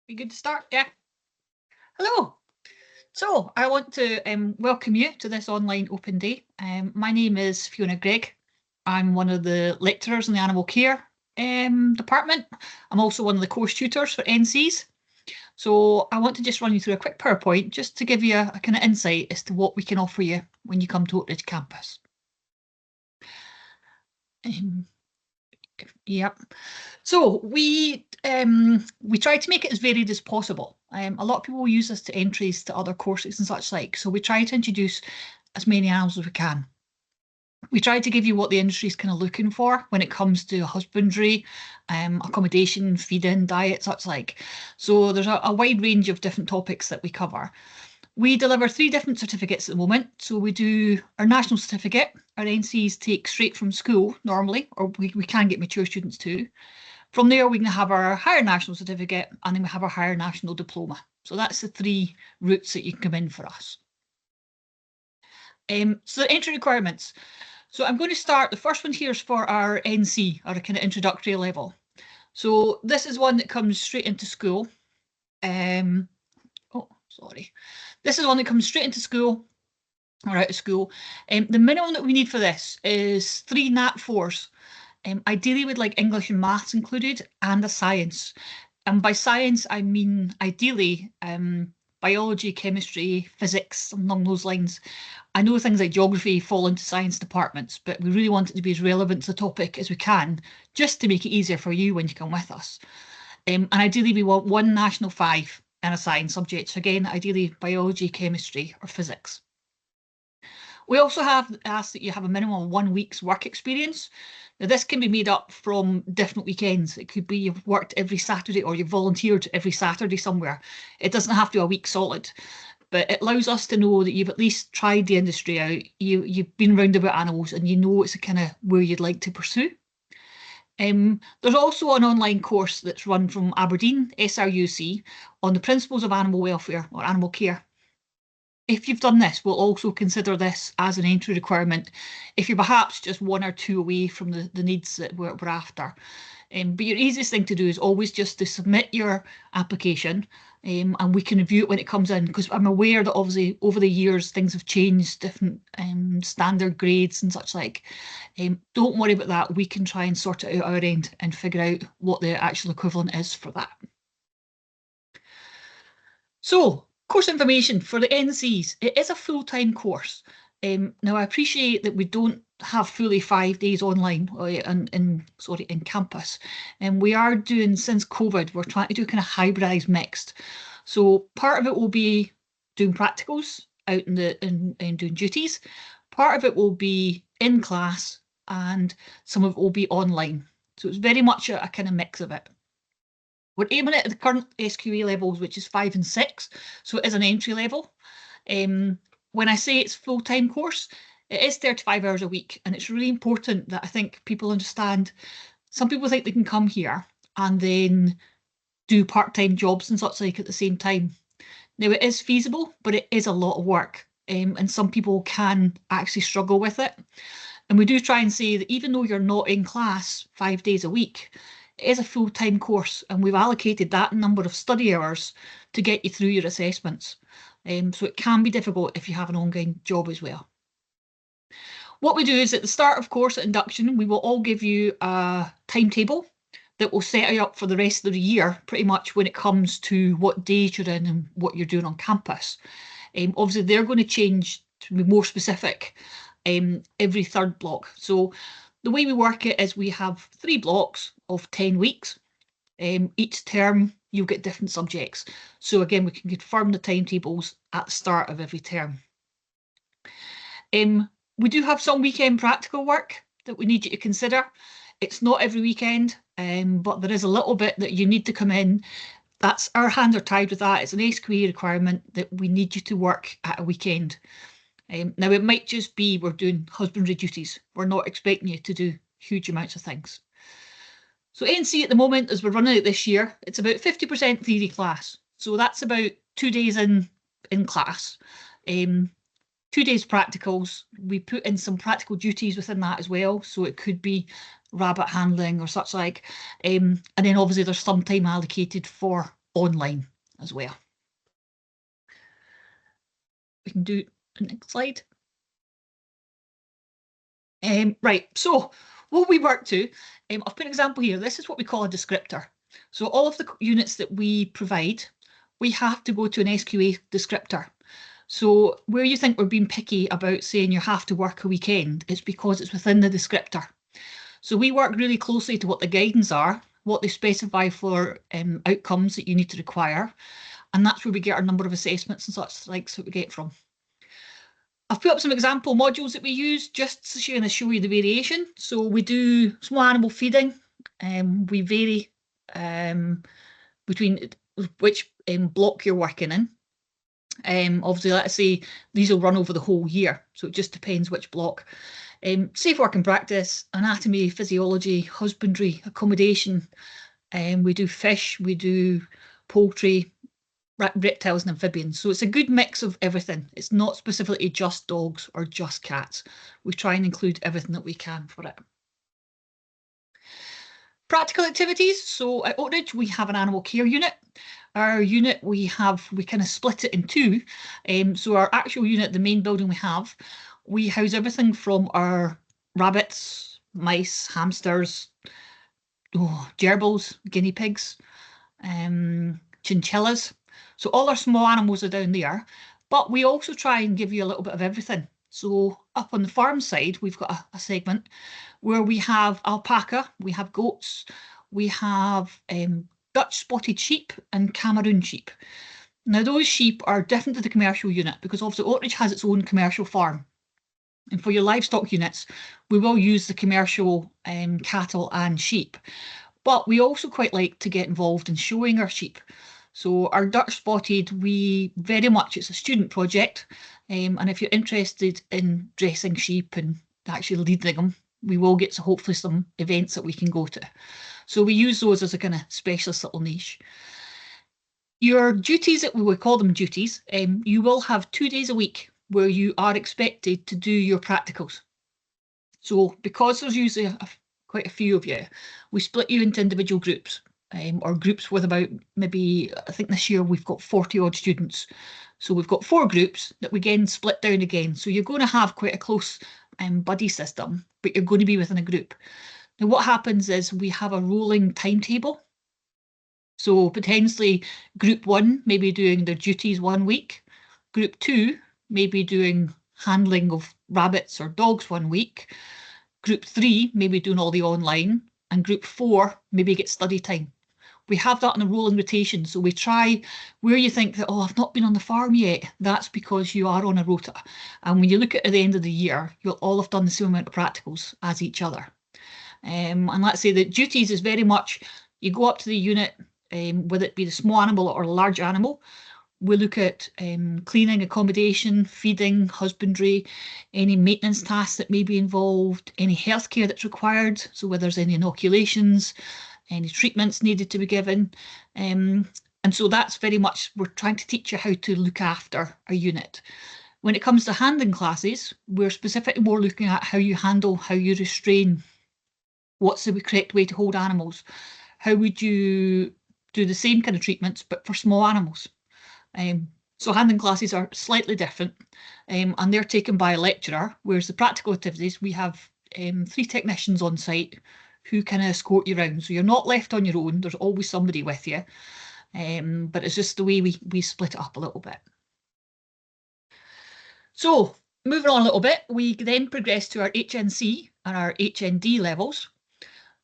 We good to start? Yeah. Hello. So I want to welcome you to this online open day. My name is Fiona Gregg. I'm one of the lecturers in the animal care department. I'm also one of the course tutors for NCs. So I want to just run you through a quick PowerPoint just to give you a kind of insight as to what we can offer you when you come to Oatridge campus. Yep. So we try to make it as varied as possible. A lot of people use this to entries to other courses and such like. So we try to introduce as many animals as we can. We try to give you what the industry is kind of looking for when it comes to husbandry, accommodation, feeding, diet, such like. So there's a wide range of different topics that we cover. We deliver 3 different certificates at the moment. So we do our national certificate. Our NCs take straight from school normally, or we can get mature students too. From there, we can have our higher national certificate and then we have our higher national diploma. So that's the 3 routes that you can come in for us. So the entry requirements. So I'm going to start, the first one here is for our NC, our kind of introductory level. So this is one that comes straight into school. This is one that comes straight into school or out of school. The minimum that we need for this is 3 Nat 4s. Ideally we'd like English and maths included and a science. And by science, I mean ideally biology, chemistry, physics, along those lines. I know things like geography fall into science departments, but we really want it to be as relevant to the topic as we can, just to make it easier for you when you come with us. And ideally we want 1 national 5 and a science subject. So again, ideally biology, chemistry or physics. We also have asked that you have a minimum of 1 week's work experience. Now, this can be made up from different weekends. It could be you've worked every Saturday or you've volunteered every Saturday somewhere. It doesn't have to be a week solid, but it allows us to know that you've at least tried the industry out. You've been round about animals and you know it's a kind of where you'd like to pursue. There's also an online course that's run from Aberdeen, SRUC, on the principles of animal welfare or animal care. If you've done this, we'll also consider this as an entry requirement if you're perhaps just 1 or 2 away from the needs that we're after. But your easiest thing to do is always just to submit your application and we can review it when it comes in, because I'm aware that obviously over the years things have changed, different standard grades and such like. Don't worry about that. We can try and sort it out our end and figure out what the actual equivalent is for that. So, course information for the NCs. It is a full-time course. Now, I appreciate that we don't have fully 5 days online in campus. And we are doing, since COVID, we're trying to do kind of hybridized mixed. So part of it will be doing practicals out in doing duties. Part of it will be in class and some of it will be online. So it's very much a kind of mix of it. We're aiming at the current SQA levels, which is 5 and 6, so it is an entry level. When I say it's a full-time course, it is 35 hours a week, and it's really important that I think people understand. Some people think they can come here and then do part-time jobs and such like at the same time. Now, it is feasible, but it is a lot of work, and some people can actually struggle with it. And we do try and say that even though you're not in class 5 days a week, it is a full-time course and we've allocated that number of study hours to get you through your assessments. So it can be difficult if you have an ongoing job as well. What we do is at the start of course at induction, we will all give you a timetable that will set you up for the rest of the year, pretty much when it comes to what days you're in and what you're doing on campus. Obviously, they're going to change to be more specific every 3rd block. So the way we work it is we have 3 blocks of 10 weeks. Each term, you'll get different subjects. So again, we can confirm the timetables at the start of every term. We do have some weekend practical work that we need you to consider. It's not every weekend, but there is a little bit that you need to come in. That's our hands are tied with that. It's an SQA requirement that we need you to work at a weekend. Now, it might just be we're doing husbandry duties. We're not expecting you to do huge amounts of things. So NC at the moment, as we're running it this year, it's about 50% theory class. So that's about 2 days in class. 2 days practicals. We put in some practical duties within that as well. So it could be rabbit handling or such like. And then obviously there's some time allocated for online as well. We can do the next slide. Right, so what we work to, I've put an example here. This is what we call a descriptor. So all of the units that we provide, we have to go to an SQA descriptor. So where you think we're being picky about saying you have to work a weekend, it's because it's within the descriptor. So we work really closely to what the guidance are, what they specify for outcomes that you need to require. And that's where we get our number of assessments and such like that we get from. I've put up some example modules that we use just to show you the variation. So we do small animal feeding. We vary between which block you're working in. Obviously, let's say these will run over the whole year, so it just depends which block. Safe work and practice, anatomy, physiology, husbandry, accommodation. We do fish, we do poultry, reptiles and amphibians. So it's a good mix of everything. It's not specifically just dogs or just cats. We try and include everything that we can for it. Practical activities. So at Oatridge, we have an animal care unit. Our unit, we kind of split it in two. So our actual unit, the main building we house everything from our rabbits, mice, hamsters, gerbils, guinea pigs, chinchillas. So all our small animals are down there, but we also try and give you a little bit of everything. So up on the farm side, we've got a segment where we have alpaca, we have goats, we have Dutch spotted sheep and Cameroon sheep. Now those sheep are different to the commercial unit because obviously Oatridge has its own commercial farm. And for your livestock units, we will use the commercial cattle and sheep. But we also quite like to get involved in showing our sheep. So our Dutch spotted, it's a student project. And if you're interested in dressing sheep and actually leading them, we will get hopefully some events that we can go to. So we use those as a kind of specialist little niche. Your duties, we would call them duties, you will have 2 days a week where you are expected to do your practicals. So because there's usually quite a few of you, we split you into individual groups. Or groups with about maybe, I think this year we've got 40 odd students. So we've got 4 groups that we again split down again. So you're going to have quite a close buddy system, but you're going to be within a group. Now what happens is we have a rolling timetable. So potentially group 1 may be doing their duties 1 week. Group 2 may be doing handling of rabbits or dogs 1 week. Group 3 may be doing all the online. And group 4 maybe get study time. We have that in a rolling rotation. So we try where you think that, I've not been on the farm yet. That's because you are on a rota. And when you look at the end of the year, you'll all have done the same amount of practicals as each other. And let's say that duties is very much, you go up to the unit, whether it be the small animal or large animal. We look at cleaning, accommodation, feeding, husbandry, any maintenance tasks that may be involved, any healthcare that's required. So whether there's any inoculations, any treatments needed to be given. And so that's very much, we're trying to teach you how to look after a unit. When it comes to handling classes, we're specifically more looking at how you handle, how you restrain, what's the correct way to hold animals. How would you do the same kind of treatments, but for small animals? So handling classes are slightly different and they're taken by a lecturer, whereas the practical activities, we have 3 technicians on site who can escort you around. So you're not left on your own, there's always somebody with you, but it's just the way we split it up a little bit. So moving on a little bit, we then progress to our HNC and our HND levels.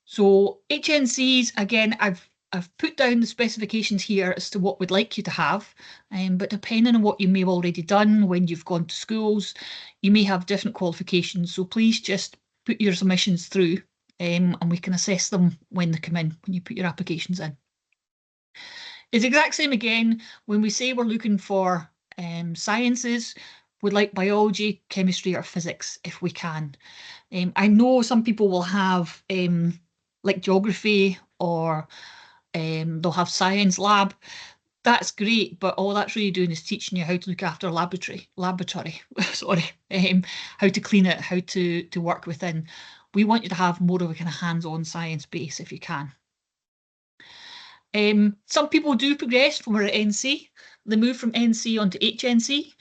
So HNCs, again, I've put down the specifications here as to what we'd like you to have, but depending on what you may have already done when you've gone to schools, you may have different qualifications. So please just put your submissions through and we can assess them when they come in, when you put your applications in. It's the exact same again, when we say we're looking for sciences, we'd like biology, chemistry or physics if we can. I know some people will have like geography or they'll have science lab. That's great, but all that's really doing is teaching you how to look after a laboratory, sorry, how to clean it, how to work within. We want you to have more of a kind of hands-on science base if you can. Some people do progress from our NC. They move from NC onto HNC.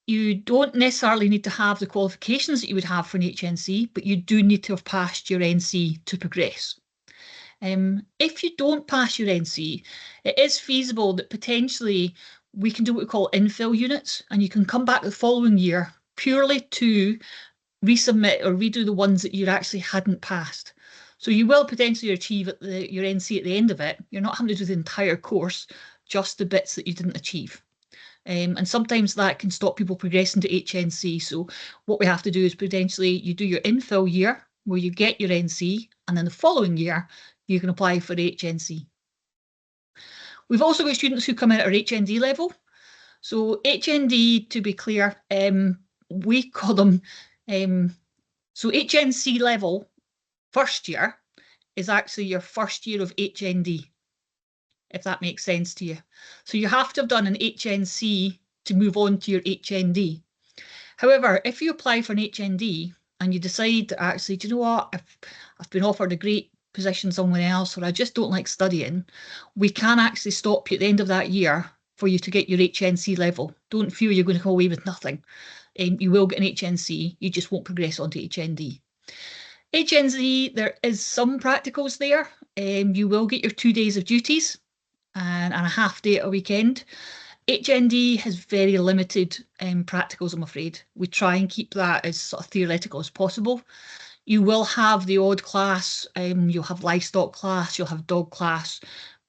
You don't necessarily need to have the qualifications that you would have for an HNC, but you do need to have passed your NC to progress. If you don't pass your NC, it is feasible that potentially we can do what we call infill units, and you can come back the following year purely to resubmit or redo the ones that you actually hadn't passed. So you will potentially achieve your NC at the end of it. You're not having to do the entire course, just the bits that you didn't achieve. And sometimes that can stop people progressing to HNC. So what we have to do is potentially you do your infill year where you get your NC, and then the following year you can apply for HNC. We've also got students who come in at our HND level. So HND, to be clear, we call them, so HNC level first year is actually your first year of HND, if that makes sense to you. So you have to have done an HNC to move on to your HND. However, if you apply for an HND and you decide to actually, do you know what, I've been offered a great position somewhere else, or I just don't like studying, we can actually stop you at the end of that year for you to get your HNC level. Don't feel you're going to come away with nothing. You will get an HNC, you just won't progress onto HND. HNC, there is some practicals there. You will get your 2 days of duties and a half day at a weekend. HND has very limited practicals, I'm afraid. We try and keep that as sort of theoretical as possible. You will have the odd class, you'll have livestock class, you'll have dog class,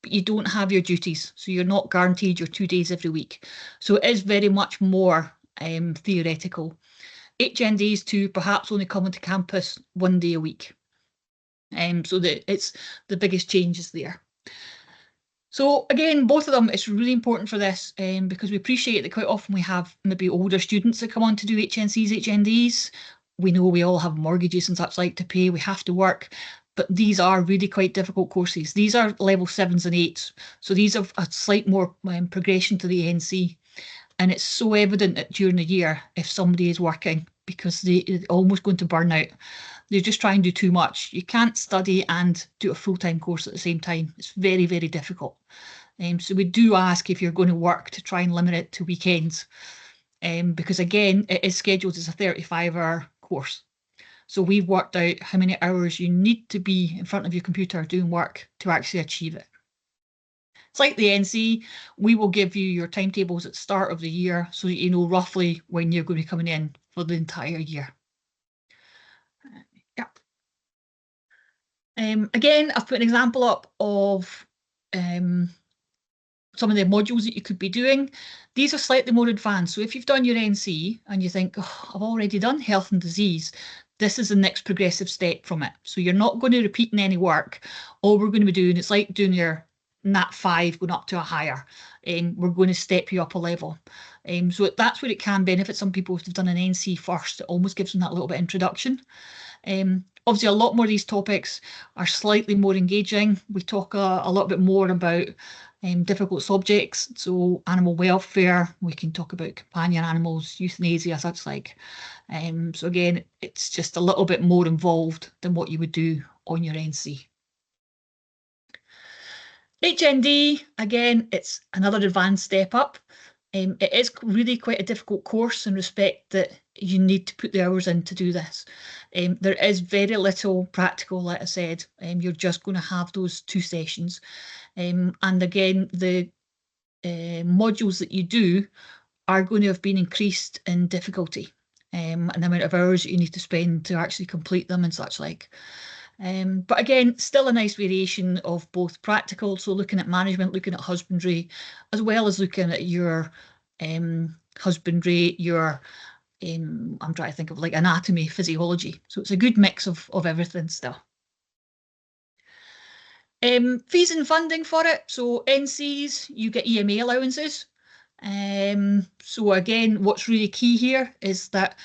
but you don't have your duties. So you're not guaranteed your 2 days every week. So it is very much more theoretical. HNDs too, perhaps only come onto campus 1 day a week. So it's the biggest changes there. So again, both of them, it's really important for this because we appreciate that quite often we have maybe older students that come on to do HNCs, HNDs. We know we all have mortgages and such like to pay, we have to work, but these are really quite difficult courses. These are level 7s and 8s, so these have a slight more progression to the NC. And it's so evident that during the year if somebody is working, because they're almost going to burn out. They just try and do too much. You can't study and do a full-time course at the same time. It's very, very difficult. So we do ask if you're going to work to try and limit it to weekends. Because again, it is scheduled as a 35-hour course. So we've worked out how many hours you need to be in front of your computer doing work to actually achieve it. It's like the NC, we will give you your timetables at the start of the year so that you know roughly when you're going to be coming in for the entire year. Again, I've put an example up of some of the modules that you could be doing. These are slightly more advanced. So if you've done your NC and you think, oh, I've already done health and disease, this is the next progressive step from it. So you're not going to repeat in any work. All we're going to be doing, it's like doing your Nat 5 going up to a higher. We're going to step you up a level. So that's where it can benefit some people if they've done an NC first. It almost gives them that little bit introduction. Obviously, a lot more of these topics are slightly more engaging. We talk a little bit more about difficult subjects, so animal welfare. We can talk about companion animals, euthanasia, such like. So again, it's just a little bit more involved than what you would do on your NC. HND, again, it's another advanced step up. It is really quite a difficult course in respect that you need to put the hours in to do this. There is very little practical, like I said. You're just going to have those 2 sessions. And again, the modules that you do are going to have been increased in difficulty and the amount of hours that you need to spend to actually complete them and such like. But again, still a nice variation of both practical, so looking at management, looking at husbandry, as well as looking at your husbandry, your, I'm trying to think of like anatomy, physiology. So it's a good mix of everything still. Fees and funding for it. So NCs, you get EMA allowances. So again, what's really key here is that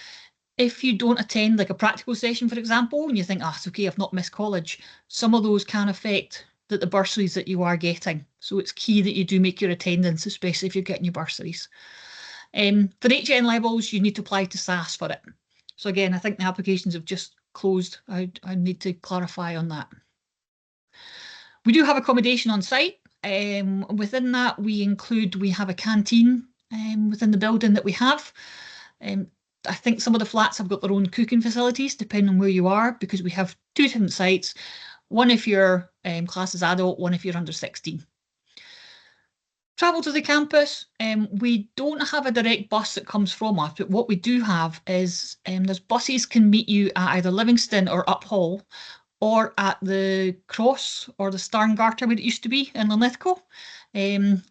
if you don't attend like a practical session, for example, and you think, it's okay, I've not missed college, some of those can affect the bursaries that you are getting. So it's key that you do make your attendance, especially if you're getting your bursaries. For HN levels, you need to apply to SAS for it. So again, I think the applications have just closed. I need to clarify on that. We do have accommodation on site. Within that, we have a canteen within the building that we have. I think some of the flats have got their own cooking facilities, depending on where you are, because we have 2 different sites. One if your class is adult, one if you're under 16. Travel to the campus, we don't have a direct bus that comes from us, but what we do have is there's buses can meet you at either Livingston or Uphall, or at the Cross or the Starngarter where it used to be in Linlithgow.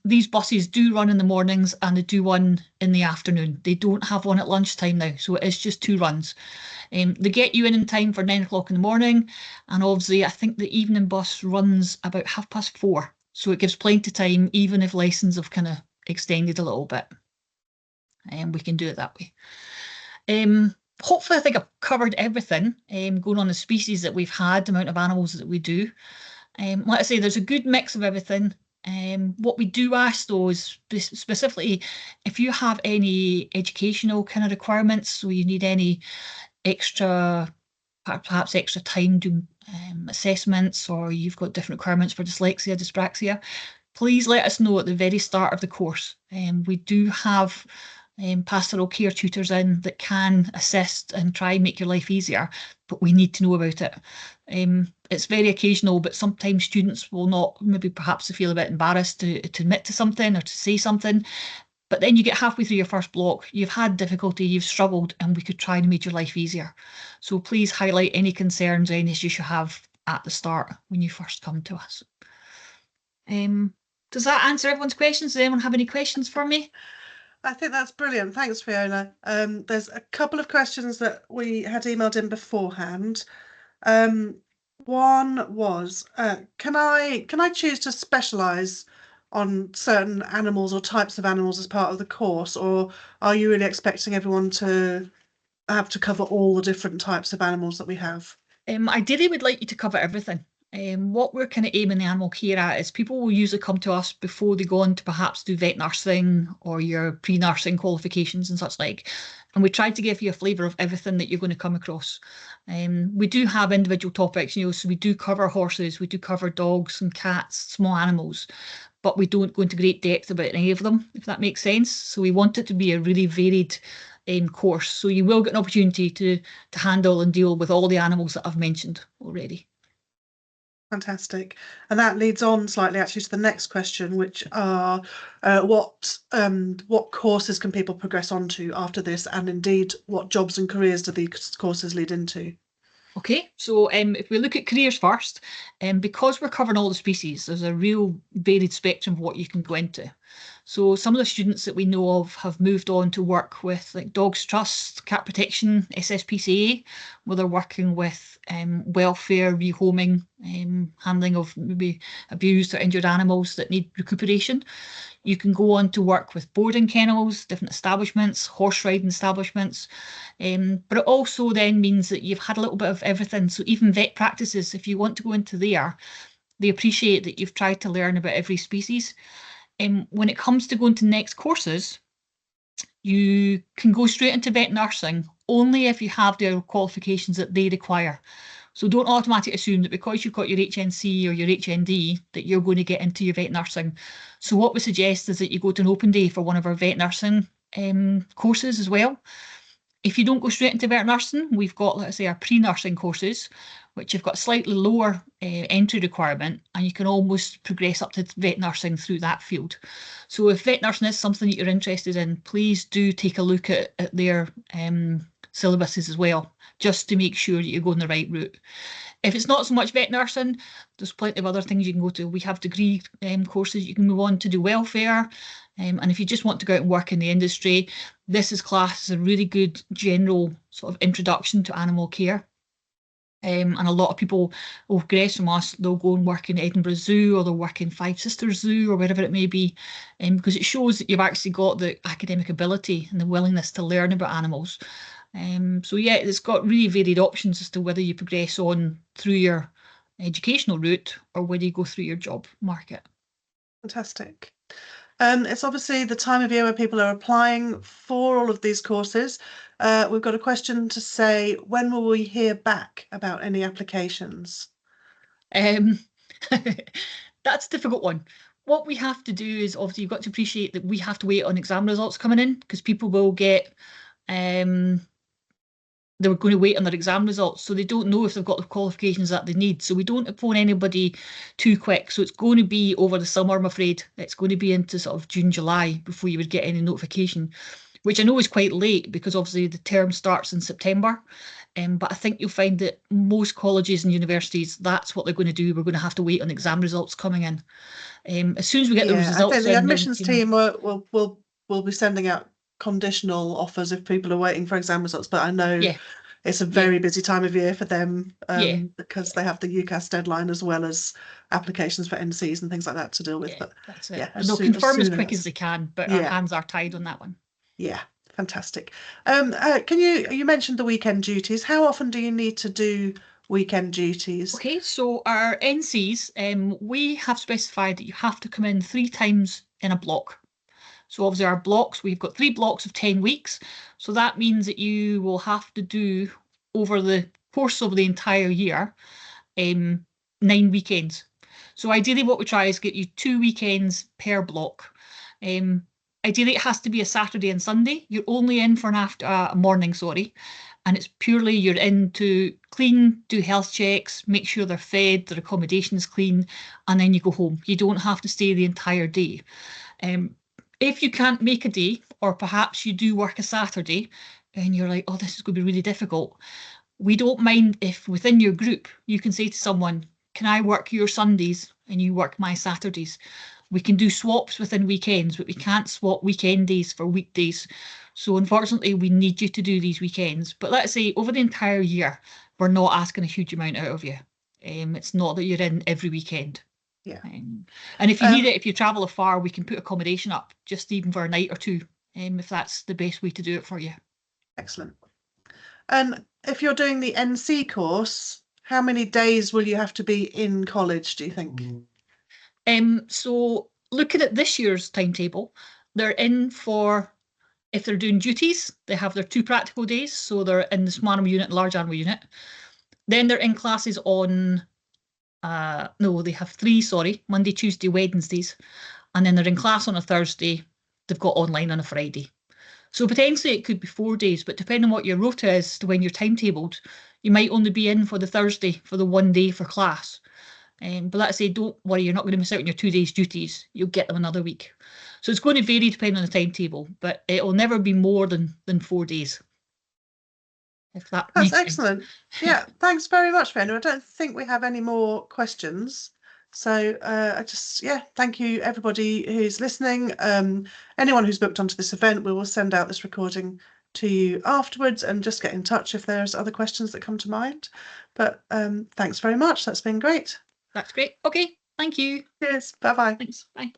These buses do run in the mornings and they do one in the afternoon. They don't have one at lunchtime now, so it is just 2 runs. They get you in time for 9 o'clock in the morning, and obviously I think the evening bus runs about 4:30. So it gives plenty of time, even if lessons have kind of extended a little bit. And we can do it that way. Hopefully, I think I've covered everything going on the species that we've had, the amount of animals that we do. Like I say, there's a good mix of everything. What we do ask, though, is specifically if you have any educational kind of requirements, so you need any extra, perhaps extra time doing assessments, or you've got different requirements for dyslexia, dyspraxia, please let us know at the very start of the course. We do have pastoral care tutors in that can assist and try and make your life easier, but we need to know about it. It's very occasional, but sometimes students will not, maybe perhaps they feel a bit embarrassed to admit to something or to say something. But then you get halfway through your first block, you've had difficulty, you've struggled, and we could try and make your life easier. So please highlight any concerns or any issues you have at the start when you first come to us. Does that answer everyone's questions? Does anyone have any questions for me? I think that's brilliant. Thanks, Fiona. There's a couple of questions that we had emailed in beforehand. One was, can I choose to specialise on certain animals or types of animals as part of the course, or are you really expecting everyone to have to cover all the different types of animals that we have? Ideally, we'd like you to cover everything. What we're kind of aiming the animal care at is people will usually come to us before they go on to perhaps do vet nursing or your pre-nursing qualifications and such like. And we try to give you a flavour of everything that you're going to come across. We do have individual topics, so we do cover horses, we do cover dogs and cats, small animals, but we don't go into great depth about any of them, if that makes sense. So we want it to be a really varied course. So you will get an opportunity to handle and deal with all the animals that I've mentioned already. Fantastic. And that leads on slightly actually to the next question, which are what courses can people progress onto after this, and indeed what jobs and careers do these courses lead into? Okay, so if we look at careers first, because we're covering all the species, there's a real varied spectrum of what you can go into. So some of the students that we know of have moved on to work with like Dogs Trust, Cat Protection, SSPCA, where they're working with welfare, rehoming, handling of maybe abused or injured animals that need recuperation. You can go on to work with boarding kennels, different establishments, horse riding establishments. But it also then means that you've had a little bit of everything. So even vet practices, if you want to go into there, they appreciate that you've tried to learn about every species. When it comes to going to next courses, you can go straight into vet nursing only if you have the qualifications that they require. So don't automatically assume that because you've got your HNC or your HND that you're going to get into your vet nursing. So what we suggest is that you go to an open day for one of our vet nursing courses as well. If you don't go straight into vet nursing, we've got, let's say, our pre-nursing courses, which have got slightly lower entry requirement, and you can almost progress up to vet nursing through that field. So if vet nursing is something that you're interested in, please do take a look at their syllabuses as well, just to make sure that you're going the right route. If it's not so much vet nursing, there's plenty of other things you can go to. We have degree courses you can move on to do welfare. And if you just want to go out and work in the industry, this is classed as a really good general sort of introduction to animal care. And a lot of people will progress from us, they'll go and work in Edinburgh Zoo, or they'll work in Five Sisters Zoo, or wherever it may be, because it shows that you've actually got the academic ability and the willingness to learn about animals. So yeah, it's got really varied options as to whether you progress on through your educational route or whether you go through your job market. Fantastic. It's obviously the time of year where people are applying for all of these courses. We've got a question to say, when will we hear back about any applications? That's a difficult one. what we have to do is, obviously you've got to appreciate that we have to wait on exam results coming in, because people will get they're going to wait on their exam results, so they don't know if they've got the qualifications that they need. So we don't phone anybody too quick. So it's going to be over the summer, I'm afraid. It's going to be into sort of June, July before you would get any notification, which I know is quite late because obviously the term starts in September. But I think you'll find that most colleges and universities, that's what they're going to do. We're going to have to wait on exam results coming in. As soon as we get those Yeah, I think results the in, then admissions team will be sending out conditional offers if people are waiting for exam results. But I know yeah, it's a yeah, very busy time of year for them yeah, because they have the UCAS deadline as well as applications for NCs and things like that to deal with. yeah, But that's it. yeah, And they'll as confirm as soon quick as as they can, but our yeah, hands are tied on that one. yeah, fantastic. Can you mentioned the weekend duties? How often do you need to do weekend duties? Okay, so our NCs, we have specified that you have to come in 3 times in a block. So obviously our blocks, we've got 3 blocks of 10 weeks. So that means that you will have to do over the course of the entire year, 9 weekends. So ideally what we try is get you 2 weekends per block. Um, Ideally it has to be a Saturday and Sunday. You're only in for a morning, sorry. And it's purely you're in to clean, do health checks, make sure they're fed, their accommodation is clean, and then you go home. You don't have to stay the entire day. Um, if you can't make a day, or perhaps you do work a Saturday and you're like, oh, this is going to be really difficult, we don't mind if within your group you can say to someone, can I work your Sundays and you work my Saturdays? We can do swaps within weekends, but we can't swap weekend days for weekdays. So unfortunately, we need you to do these weekends. But let's say over the entire year, we're not asking a huge amount out of you. It's not that you're in every weekend. Yeah. And if you need Um, it, if you travel afar, we can put accommodation up just even for a night or two, if that's the best way to do it for you. Excellent. And if you're doing the NC course, how many days will you have to be in college, do you think? So looking at this year's timetable, they're in for, if they're doing duties, they have their 2 practical days. So they're in the small animal unit and large animal unit. Then they're in classes on, no, they have 3, sorry, Monday, Tuesday, Wednesdays. And then they're in class on a Thursday. They've got online on a Friday. So potentially it could be 4 days, but depending on what your rota is to when you're timetabled, you might only be in for the Thursday for the 1 day for class. But let's say, don't worry, you're not going to miss out on your 2 days duties. You'll get them another week. So it's going to vary depending on the timetable, but it'll never be more than 4 days. If that That's makes sense. excellent. Yeah, thanks very much, Fiona. I don't think we have any more questions. So thank you everybody who's listening. Anyone who's booked onto this event, we will send out this recording to you afterwards, and just get in touch if there's other questions that come to mind. But thanks very much. That's been great. That's great. Okay, thank you. Cheers. Bye bye. Thanks. Bye.